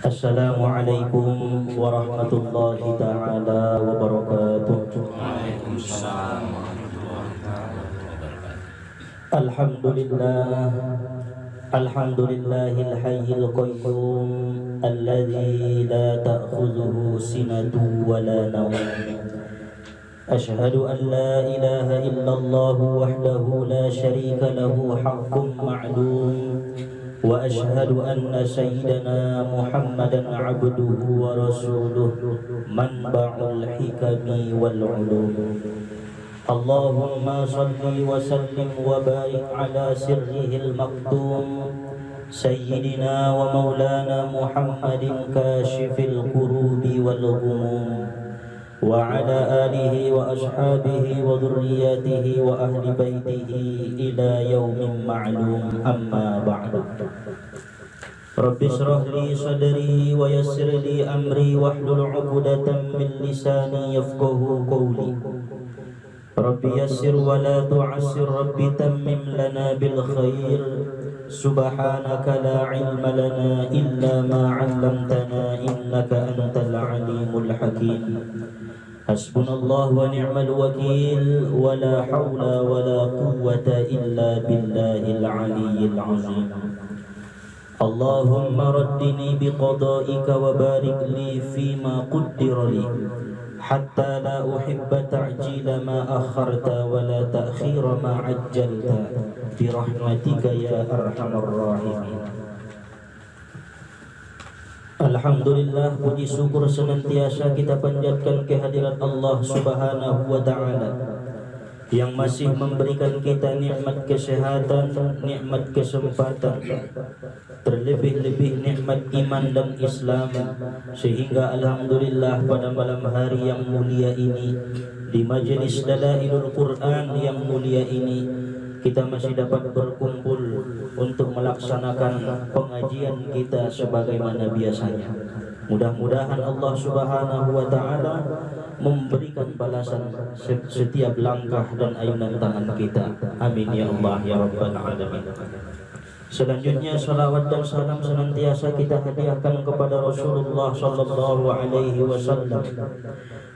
Assalamualaikum warahmatullahi ta'ala wabarakatuh. Waalaikumsalam warahmatullahi wabarakatuh. Alhamdulillah, alhamdulillahil hayyil qayyum alladzi la ta'khudhuhu sinatun wa la nawm. Ashhadu an la ilaha illallah wahdahu la syarika lahu haqqun ma'lum. وأشهد أن سيدنا محمدا عبده ورسوله منبع الحكم والعلوم. اللهم صل وسلم وبارك على سره المكتوم سيدنا ومولانا محمد كاشف الكروب والغموم وعلى آله وأصحابه وذرياته وأهل بيته إلى يوم معلوم. أما بعد، رب اشرح لي صدري ويسر لي أمري واحلل عقدة من لساني يفقه قولي. رب يسر ولا تعسر، رب تمم لنا بالخير. سبحانك لا علم لنا إلا ما علمتنا إنك أنت العليم الحكيم. حسبنا الله ونعم الوكيل ولا حول ولا قوة إلا بالله العلي العظيم. اللهم ردني بقضائك وبارك لي فيما قدر لي حتى لا أحب تعجيل ما أخرت ولا تأخير ما عجلت برحمتك يا أرحم الراحمين. Alhamdulillah, puji syukur senantiasa kita panjatkan kehadirat Allah Subhanahu wa Ta'ala yang masih memberikan kita nikmat kesehatan, nikmat kesempatan, terlebih-lebih nikmat iman dan Islam, sehingga alhamdulillah pada malam hari yang mulia ini, di majelis Dalailul Quran yang mulia ini, kita masih dapat berkumpul untuk melaksanakan pengajian kita sebagaimana biasanya. Mudah-mudahan Allah Subhanahu wa Ta'ala memberikan balasan setiap langkah dan ayunan tangan kita. Amin ya Allah ya Rabbal Alamin. Selanjutnya salawat dan salam senantiasa kita hadiahkan kepada Rasulullah sallallahu alaihi wasallam,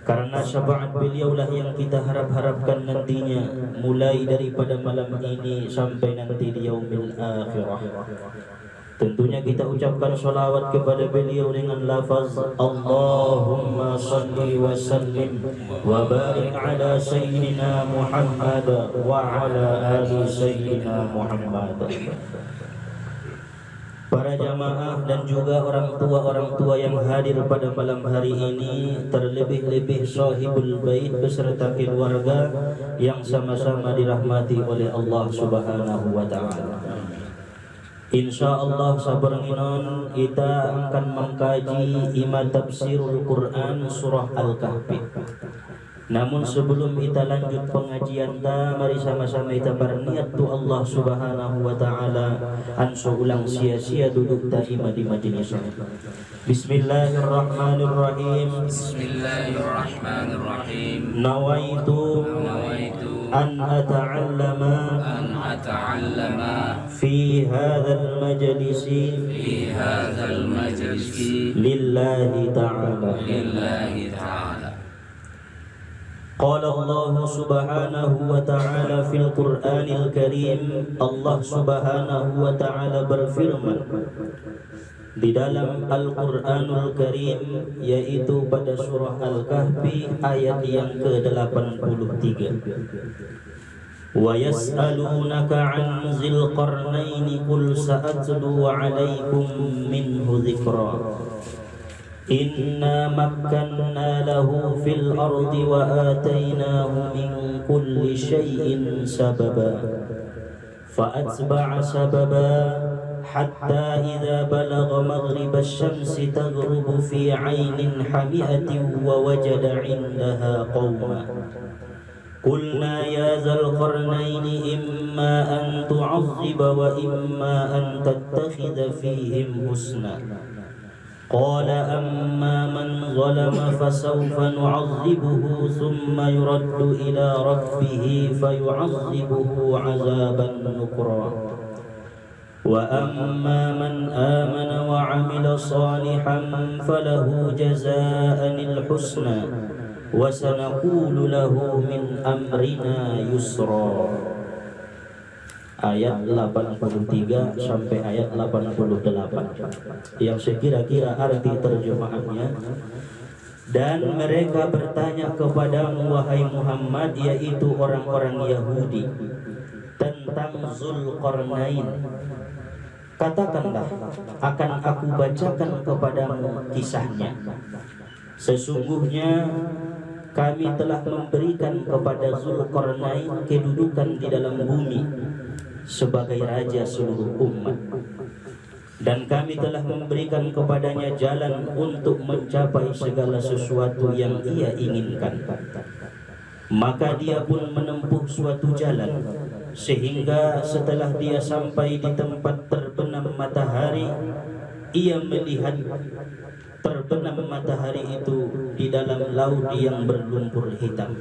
karena syafaat beliaulah yang kita harap-harapkan nantinya, mulai daripada malam ini sampai nanti di yaumil akhirah. Tentunya kita ucapkan salawat kepada beliau dengan lafaz Allahumma salli wa sallim wa barik ala sayyidina Muhammad wa ala ali sayyidina Muhammad. Para jamaah dan juga orang tua yang hadir pada malam hari ini, terlebih-lebih sahibul bait beserta keluarga yang sama-sama dirahmati oleh Allah Subhanahu wa Ta'ala. Insyaallah sabarnginon kita akan mengkaji ima tafsirul Quran surah Al-Kahfi. Namun sebelum kita lanjut pengajian mari sama-sama kita berniat tu Allah Subhanahu wa Ta'ala anso ulang sia-sia duduk terima di majelis ini. Bismillahirrahmanirrahim. Bismillahirrahmanirrahim. Nawaitu an ata'allama fi hadzal majlisi lillahi ta'ala. قال الله سبحانه وتعالى في القرآن الكريم. Allah Subhanahu wa Ta'ala berfirman di dalam Al-Qur'anul Karim, yaitu pada surah Al-Kahfi ayat yang ke-83. Wa yas'alunaka 'an dzil qarnaini qul sa'atlu 'alaikum minhu dzikra. Inna makkanna lahu fil ardi wa atainahu min kulli syai'in sababa. Fa'atba'a sababa hatta idza balagha maghrib asy-syamsi taghrubu fi 'ainin hami'atin wa wajada 'indaha qauma. Qulna ya dzal qarnaini imma an tu'azziba wa imma an tattakhidha fihim husna. قال أما من ظلم فسوف نعذبه ثم يرد إلى ربه فيعذبه عذابا نكرا wa amma man amana wa 'amila shalihan falahu jazaa'anil husna wa sanaqulu lahu min amrina yusra. Ayat 83 sampai ayat 88 yang sekira-kira arti terjemahannya. Dan mereka bertanya kepadamu wahai Muhammad, yaitu orang-orang Yahudi, tentang Zulqarnain. Katakanlah, akan aku bacakan kepadamu kisahnya. Sesungguhnya kami telah memberikan kepada Zulqarnain kedudukan di dalam bumi sebagai raja seluruh umat, dan kami telah memberikan kepadanya jalan untuk mencapai segala sesuatu yang ia inginkan. Maka dia pun menempuh suatu jalan, sehingga setelah dia sampai di tempat terbenam matahari, ia melihat terbenam matahari itu di dalam laut yang berlumpur hitam.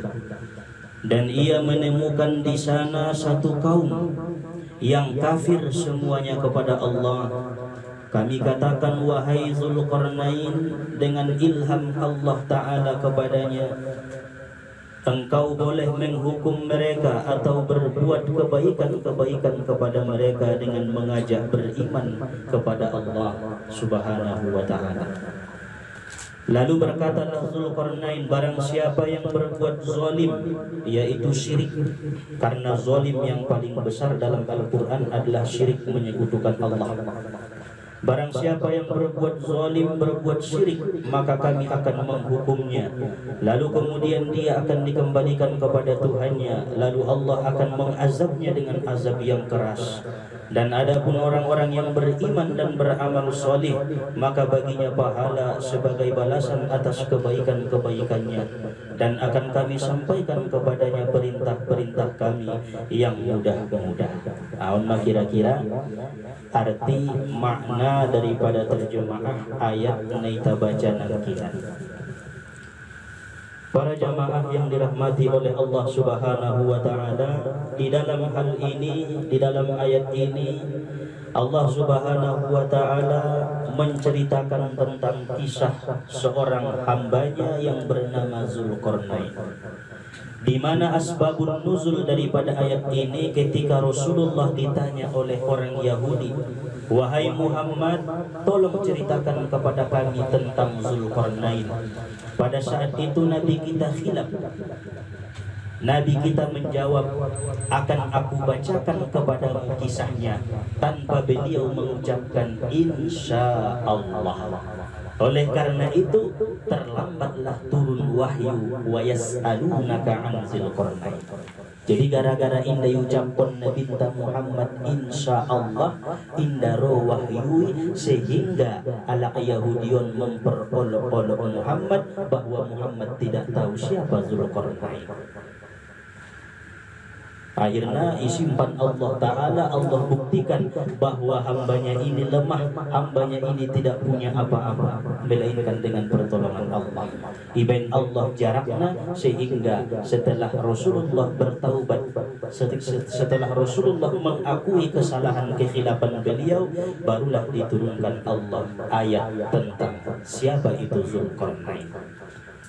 Dan ia menemukan di sana satu kaum yang kafir semuanya kepada Allah. Kami katakan, wahai Zulqarnain, dengan ilham Allah Ta'ala kepadanya, engkau boleh menghukum mereka atau berbuat kebaikan-kebaikan kepada mereka dengan mengajak beriman kepada Allah Subhanahu wa Ta'ala. Lalu berkatalah Zulqarnain, barang siapa yang berbuat zalim, yaitu syirik, karena zalim yang paling besar dalam Al-Quran adalah syirik, menyekutukan Allah. Barang siapa yang berbuat zalim, berbuat syirik, maka kami akan menghukumnya. Lalu kemudian dia akan dikembalikan kepada Tuhannya, lalu Allah akan mengazabnya dengan azab yang keras. Dan adapun orang-orang yang beriman dan beramal soleh, maka baginya pahala sebagai balasan atas kebaikan-kebaikannya, dan akan kami sampaikan kepadanya perintah-perintah kami yang mudah-mudah. Aun kira-kira arti makna daripada terjemah ayat naita baca nangkinan. Para jamaah yang dirahmati oleh Allah Subhanahu wa Ta'ala, di dalam hal ini, di dalam ayat ini, Allah Subhanahu wa Ta'ala menceritakan tentang kisah seorang hambanya yang bernama Zulqarnain, di mana asbabun nuzul daripada ayat ini ketika Rasulullah ditanya oleh orang Yahudi, wahai Muhammad, tolong ceritakan kepada kami tentang Zulqarnain. Pada saat itu Nabi kita khilaf. Nabi kita menjawab, akan aku bacakan kepadamu kisahnya, tanpa beliau mengucapkan insya Allah. Oleh karena itu terlambatlah turun wahyu wa yas'alunaka 'an Zulqarnain. Jadi gara-gara indah ucapkan Nabi Muhammad insya Allah, indah roh wahyu, sehingga ala Yahudiyon memperolok-olok Muhammad bahwa Muhammad tidak tahu siapa Zulqarnain. Akhirnya isimpan Allah Ta'ala, Allah buktikan bahwa hambanya ini lemah, hambanya ini tidak punya apa-apa, melainkan dengan pertolongan Allah. Ibain Allah jaraknya, sehingga setelah Rasulullah bertaubat, setelah Rasulullah mengakui kesalahan kekhilafan beliau, barulah diturunkan Allah ayat tentang siapa itu Zulqarnain.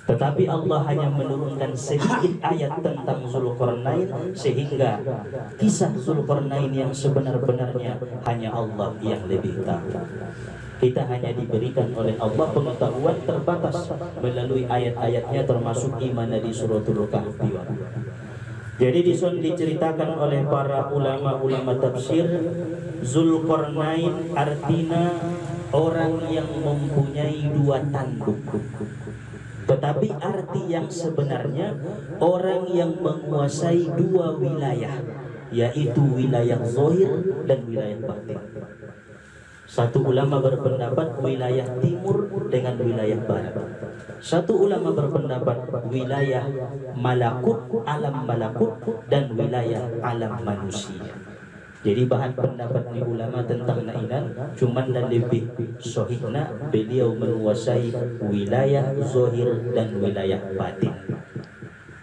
Tetapi Allah hanya menurunkan sedikit ayat tentang Zulqarnain, sehingga kisah Zulqarnain yang sebenar-benarnya hanya Allah yang lebih tahu. Kita hanya diberikan oleh Allah pengetahuan terbatas melalui ayat-ayatnya, termasuk iman di suratul Kahfi. Jadi diceritakan oleh para ulama-ulama tafsir, Zulqarnain artinya orang yang mempunyai dua tanduk. Tetapi arti yang sebenarnya orang yang menguasai dua wilayah, yaitu wilayah zahir dan wilayah batin. Satu ulama berpendapat wilayah timur dengan wilayah barat. Satu ulama berpendapat wilayah malakut, alam malakut, dan wilayah alam manusia. Jadi bahan pendapat ni ulama tentang nainan, cuman dan lebih sahihna beliau menguasai wilayah zahir dan wilayah batin.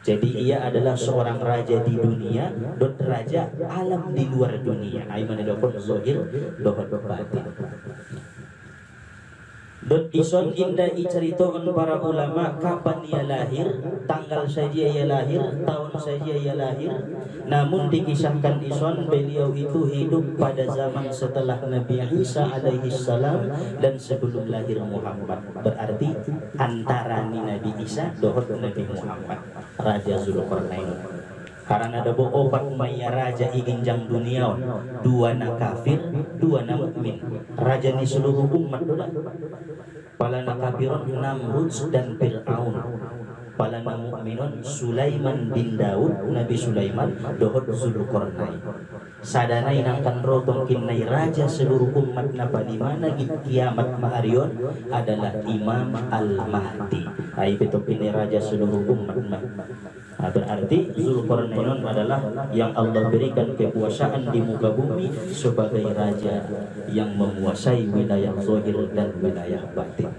Jadi ia adalah seorang raja di dunia dan raja alam di luar dunia. Aiman dokon zahir dohot batin. Dot ison indah iceritokan para ulama kapan ia lahir, tanggal saja ia lahir, tahun saja ia lahir. Namun dikisahkan ison beliau itu hidup pada zaman setelah Nabi Isa alaihi salam dan sebelum lahir Muhammad. Berarti antara Nabi Isa dohot Nabi Muhammad, Raja Zulkarnain. Karena ada opat maya raja iginjang dunia, dua na kafir, dua na mukmin. Raja ni seluruh umat dola. Pala na kafirun Namrud dan Fir'aun. Pala na mukminun Sulaiman bin Daud, Nabi Sulaiman dohot Zulkarnain. Sadana inangkan rotong kinai raja seluruh umat napa di mana kiamat maharion adalah Imam Al-Mahdi. Ai betul ini raja seluruh umat. Nah, berarti Zulkarnain adalah yang Allah berikan kekuasaan di muka bumi sebagai raja yang menguasai wilayah zahir dan wilayah batin.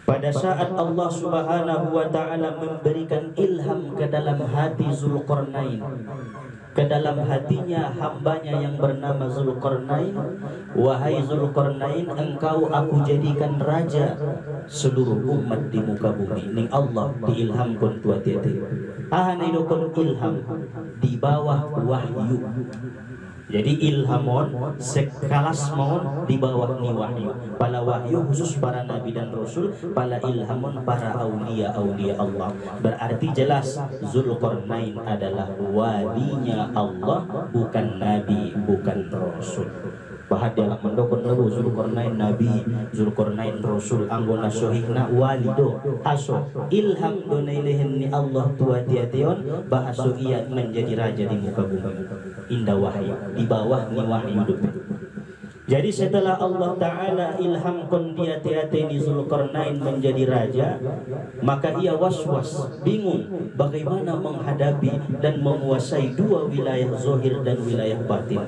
Pada saat Allah Subhanahu wa taala memberikan ilham ke dalam hati Zulkarnain, ke dalam hatinya hambanya yang bernama Zulkarnain, wahai Zulkarnain, engkau aku jadikan raja seluruh umat di muka bumi. Ning Allah diilhamkan tua tiati. Ahanidokon ilham di bawah wahyu. Jadi ilhamon sekalas mohon di bawah ni wahyu. Pala wahyu khusus para nabi dan rasul, pala ilhamon para aulia Allah. Berarti jelas Zulkarnain adalah walinya Allah, bukan nabi, bukan rasul. Bahad dalam mendokon lebu Zulkarnain nabi, Zulkarnain rasul, anggona sohikna walido aso ilham donailehin ni Allah tua tiation bahaso ia menjadi raja di muka bumi. Indah wahyu di bawah ni wahyu dupe. Jadi setelah Allah Ta'ala ilhamkan dia tiati ni Zulkarnain menjadi raja, maka ia was-was, bingung bagaimana menghadapi dan menguasai dua wilayah zahir dan wilayah batin.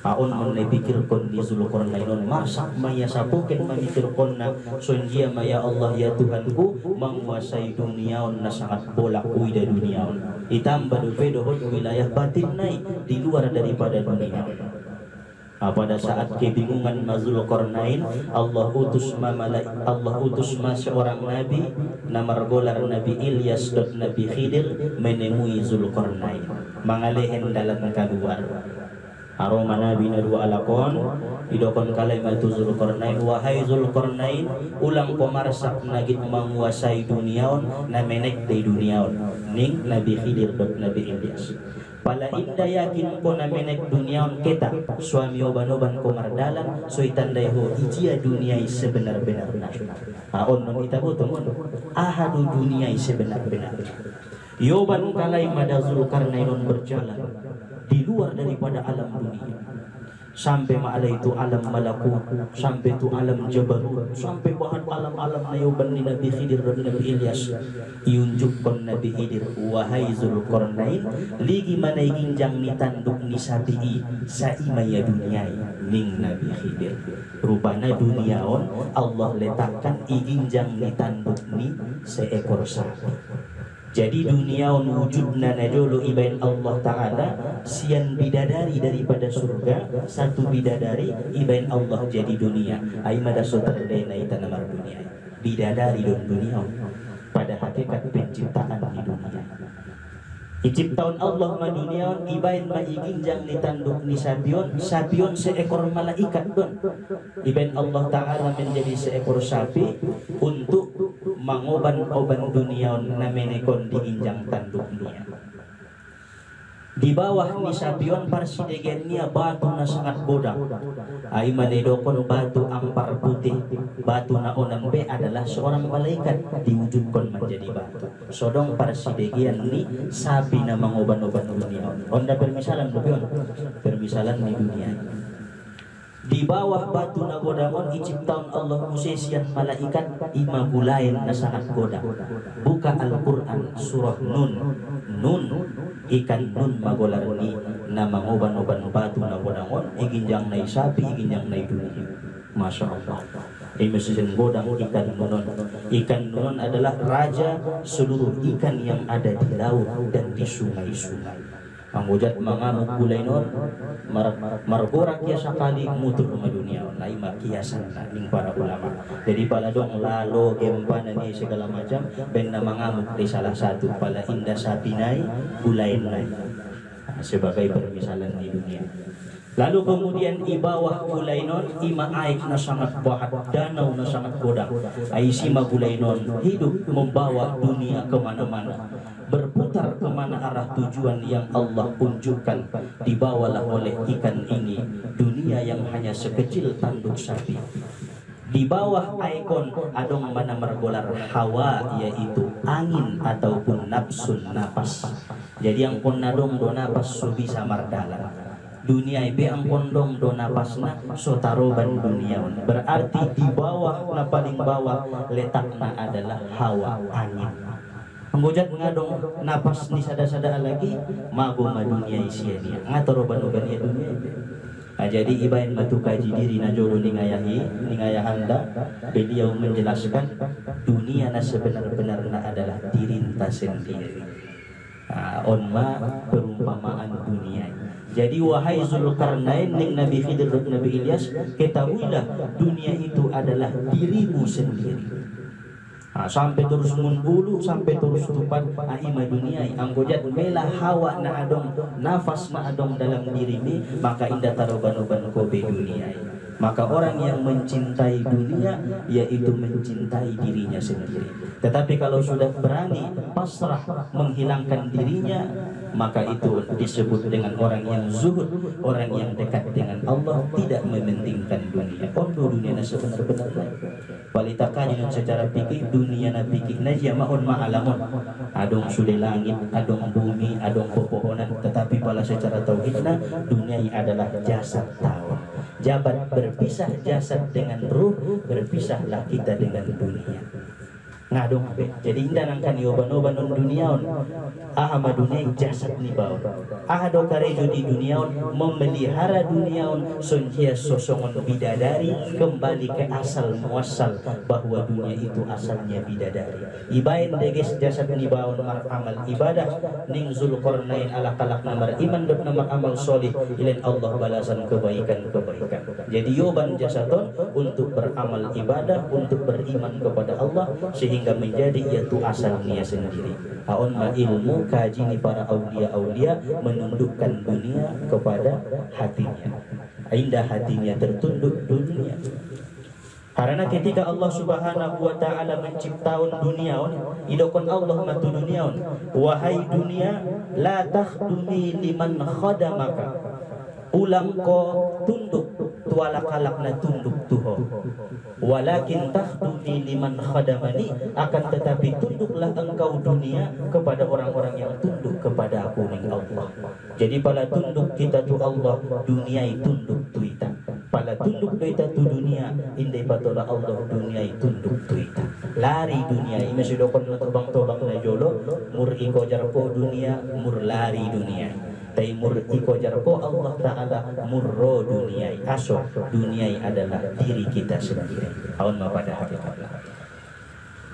Aon menepikirkan ni Zulkarnain marsak maya sapukin memikirkan na sonjia maya Allah ya Tuhanku menguasai dunia na sangat bolak uida dunia. Itambah dupe dohot wilayah batin naik di luar daripada dunia. Pada saat kebingungan Zulkarnain, Allah utus seorang nabi nama golar Nabi Ilyas dan Nabi Khidir menemui Zulkarnain, mangalihin dalam keluar. Aroma nabi nadua alakon idokon kalimat Zulkarnain, wahai Zulkarnain, ulang pemarsak nagit menguasai duniaon na menek di duniaon ning Nabi Khidir dan Nabi Ilyas. Pala inda yakin ko na menek duniaon kita suami oban-oban ko mardalan so itanday ho ijia duniai sebenar-benarna. Aon nung itabuton ahadu duniai sebenar-benarna. Yoban kalay mada Zulkarnain berjalan di luar daripada alam dunia. Sampai ma'ala itu alam malakut, sampai itu alam jabarut, sampai bahan alam-alam na yoban ni Nabi Khidir dan Nabi Ilyas. Iunjukkan Nabi Khidir, wahai Zulkarnain, ligi manay ginjang ni tanduk ni sabi'i sa imaya dunyai ning Nabi Khidir. Rupana duniaon Allah letakkan iginjang ni tanduk ni seekor sapi. Jadi dunia wujudna najulu ibain Allah Ta'ala sian bidadari daripada surga, satu bidadari ibain Allah jadi dunia. Aimada soterdena ita namar dunia. Bidadari dan dunia pada hakikat penciptaan di dunia. Iciptaun Allah ma dunia ibain ma iginjang ni tanduk ni sapion, sapion seekor malaikat don. Ibain Allah Ta'ala menjadi seekor sapi untuk mangoban-oban dunia na menekon di injang tanduk dunia. Di bawah ni sapion parsidegen niya batu na sangat bodak. Ay manedokon batu ampar putih. Batu na onan be adalah seorang malaikat diwujudkan menjadi batu. Sodong parsidegen ni sapi na mangoban-oban dunia. Onda permisalan doon. Permisalan ni dunia. Di bawah batu na godamon iciptaun Allah musesian malaikat ima bulayan na sangat goda. Buka Al-Quran surah Nun ikan nun magolar ni na mangoban-oban batu na godamon iginjang na sapi iginjang na dunia. Masya Allah. Ini mesin godang ikan nunon. Ikan nunon adalah raja seluruh ikan yang ada di laut dan di sungai-sungai. Mangujat mangamuk gulay non margorak ya sakali mutur rumah dunia lain kiasan ning para ulama. Jadi pala dong lalo gempanan ni segala macam benda mangamuk di salah satu pala indah sapinai gulay nai sebagai permisalan di dunia. Lalu kemudian di bawah Bulainon ima aik na sangat bahat, danau na sangat godang. Aisima Bulainon hidup membawa dunia kemana-mana, berputar kemana arah tujuan yang Allah unjukkan. Dibawalah oleh ikan ini dunia yang hanya sekecil tanduk sapi. Di bawah ikon adong mana mergolar hawa, yaitu angin ataupun nafsun napas. Jadi yang pun nadong do napas so bisa mardalan. Dunia ibe ang kondong do napasna sotaroban dunia. Berarti di bawah na paling bawah letakna adalah hawa, angin. Penggojat ngadong napas ni sada-sada lagi mago ma dunia isianya ngataroban-oban ya dunia. Nah, jadi ibain matu kaji diri na jolo ningaya anda beliau menjelaskan dunia na sebenar-benarnya adalah dirinta sendiri. Onma perumpamaan dunia. Jadi wahai Zulkarnain ning Nabi Khidir dan Nabi Ilyas, ketahuilah dunia itu adalah dirimu sendiri. Sampai terus munbulu, sampai terus tupan ima dunia anggojat mela hawa na adong nafas na adong dalam dirimu, maka indah taroban-oban kobe dunia. Maka orang yang mencintai dunia yaitu mencintai dirinya sendiri. Tetapi kalau sudah berani pasrah menghilangkan dirinya, maka itu disebut dengan orang yang zuhud, orang yang dekat dengan Allah, tidak mementingkan dunia. Ondo dunia na sebenar-benarnya. Balitakannya secara pikir dunia na pikir naja mahon ma'alamun. Adong sudah langit, adong bumi, adong pepohonan. Tetapi pala secara tauhidna dunia adalah jasad tahu. Jabat berpisah jasad dengan ruh, berpisahlah kita dengan dunia. Ngadong be. Jadi indah nangkan yoban-oban duniaon. Ahama dunia jasad ni bau. Ahado karejo di duniaon memelihara duniaon sonjia sosongon bidadari kembali ke asal muasal bahwa dunia itu asalnya bidadari. Ibain deges jasad ni bau nomor amal ibadah ning Zulkarnain ala kalak nomor iman dan nomor amal solih ilain Allah balasan kebaikan-kebaikan. Jadi yoban jasadon untuk beramal ibadah, untuk beriman kepada Allah sehingga menjadi yaitu asalnya sendiri. Aon ma ilmu kaji ni para aulia menundukkan dunia kepada hatinya. Indah hatinya tertunduk dunia. Karena ketika Allah Subhanahu wa taala menciptakan dunia, idokon Allah matu dunia, wahai dunia la takhdumi liman khadamaka. Ulang ko tunduk tualak-alak na tunduk tuho. Walakin takhdumi liman khadamani, akan tetapi tunduklah engkau dunia kepada orang-orang yang tunduk kepada aku ning Allah. Jadi pala tunduk kita tu Allah, dunia tunduk tu ita. Pala tunduk tu ita tu dunia, indai patola Allah dunia tunduk tu ita. Lari dunia, ini sudah kon terbang-terbang na jolo, mur iko jarko dunia, mur lari dunia. Taimur iko jarko Allah Ta'ala murro dunia. Aso dunia adalah diri kita sendiri. Awan ma pada hakikatnya.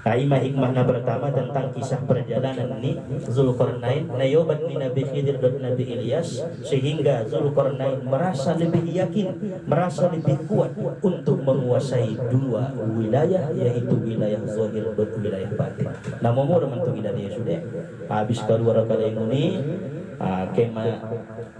Hikmah pertama tentang kisah perjalanan ini Zulkarnain nayobat ni Nabi Khidir dan Nabi Ilyas, sehingga Zulkarnain merasa lebih yakin, merasa lebih kuat untuk menguasai dua wilayah, yaitu wilayah zahir dan wilayah batin. Namun mentu kita dia sudah habis keluar kali ini kema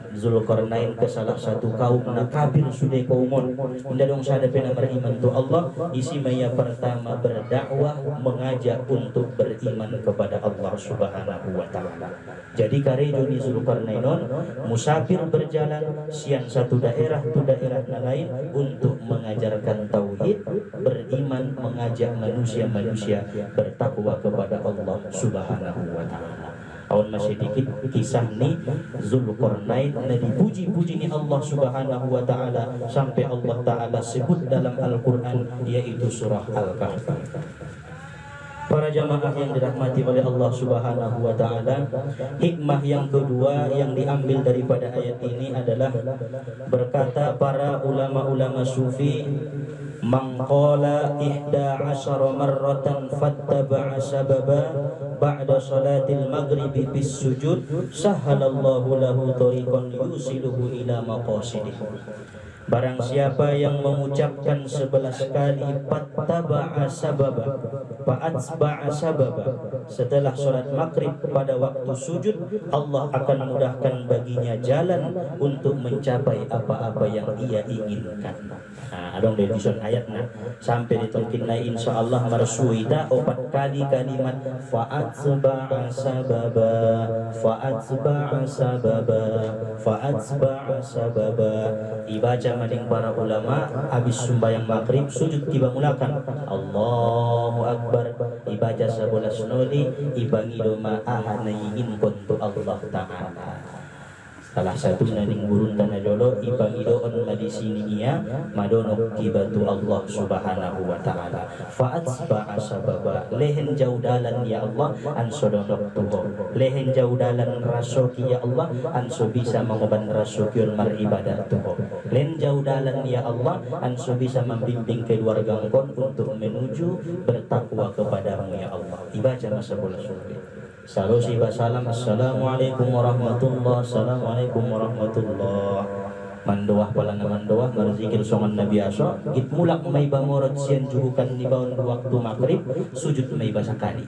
Zulkarnain ke salah satu kaum na kafir sudah kaumun ndadong sada pena beriman tu Allah. Isi maya pertama berdakwah, mengajak untuk beriman kepada Allah Subhanahu wa taala. Jadi karejo ni Zulkarnainon musafir berjalan siang satu daerah tu daerah lain untuk mengajarkan tauhid, beriman, mengajak manusia-manusia bertakwa kepada Allah Subhanahu wa taala. Awan masih dikit kisah ni Zulkarnain na dipuji-puji ni Allah Subhanahu wa taala sampai Allah taala sebut dalam Al-Qur'an, yaitu surah Al-Kahfi. Para jamaah yang dirahmati oleh Allah Subhanahu wa taala, hikmah yang kedua yang diambil daripada ayat ini adalah berkata para ulama-ulama sufi, Man qala 11 marratan fattaba'a sababa ba'da salatil maghribi bis sujud sahhalallahu lahu tariqan yusiluhu ila maqasidih. Barang siapa yang mengucapkan 11 kali fattaba'a sababa, fa'atba'a sababa, setelah sholat maghrib pada waktu sujud, Allah akan mudahkan baginya jalan untuk mencapai apa-apa yang ia inginkan. Nah, adong dari dison ayatnya sampai ditolkinna insyaallah marsuita 4 kali kalimat fa'atba'a sababa, fa'atba'a sababa, fa'atba'a sababa. Dibaca maning para ulama habis sembahyang maghrib sujud tiba mulakan Allahu Akbar, dibaca 11 noli ibangi doma ahanayin kontu Allah Ta'ala. Salah satu naning burun tanah jolo ibangi doon madisini ia madonok kibatu Allah Subhanahu wa Ta'ala. Fa'atsba'a sababa, lehen jauh dalan ya Allah anso donok tuho, lehen jauh dalan rasoki ya Allah anso bisa mengoban rasokion maribadah tuho, lehen jauh dalan ya Allah anso bisa membimbing keluarga engkau untuk menuju bertakwa kepadamu ya Allah. Dibaca masa bola surga. Salusi basalam. Assalamualaikum warahmatullahi, assalamualaikum warahmatullahi. Mandoah pala na mandoah marzikir songan nabi aso git mulak may bangorot siyan juhukan ni baon waktu maghrib sujud may basa kali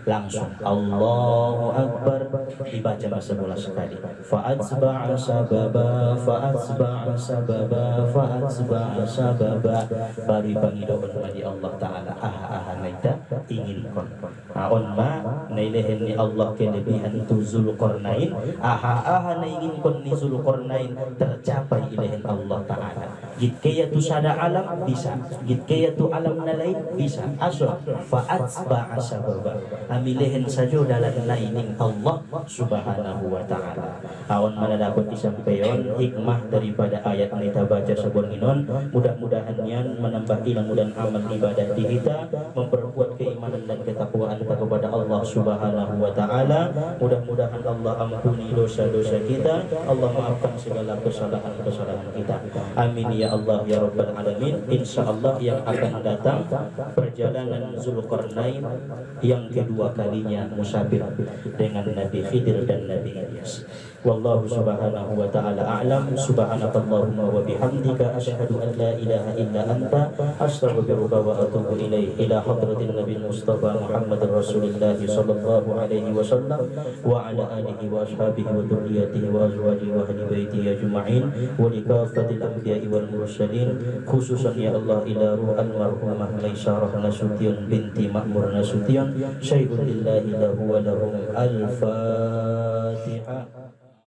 langsung Allahu Akbar dibaca masa bola sekali. Fa'atsba'a sababa, fa'atsba'a sababa, fa'atsba'a sababa, bari pangidoon madi Allah Ta'ala aha naita ingin kon aon ma nailehen ni Allah kelebihan tu Zulqarnain aha na ingin kon ni Zulqarnain tercapai ilahin Allah Ta'ala. Git kaya tu sada alam bisa, git kaya tu alam na lain bisa. Aso fa'atsba'a sababa, amilehen sajo dalam laining Allah Subhanahu wa Ta'ala. Awan mana dapat disampaikan hikmah daripada ayat yang kita baca sebelum mudah-mudahan yan menambah ilmu dan amal ibadah di kita, memperkuat keimanan dan ketakwaan kita kepada Allah Subhanahu wa Ta'ala. Mudah-mudahan Allah ampuni dosa-dosa kita, Allah maafkan segala kesalahan kita. Amin ya Allah ya Rabbal Alamin. Insyaallah yang akan datang perjalanan Zulqarnain yang kedua kalinya musafir dengan Nabi Khidir dan Nabi Ilyas. Wallahu subhanahu wa ta'ala a'lam. Subhanakallahumma wa bihamdika asyhadu an la ilaha illa anta astaghfiruka wa atubu ilaik. Ila hadratin Nabi Mustafa Muhammad Rasulullah sallallahu alaihi wasallam wa ala alihi wa ashabihi wa dzurriyyatihi wa azwajihi wa ahli baitihi ajma'in wa li kafatil anbiya'i wal mursalin, khususan ya Allah ila ruh almarhumah Maisarah Nasution binti Ma'mur Nasution. Syai'un lillahi lahu wa lahum al-Fatihah.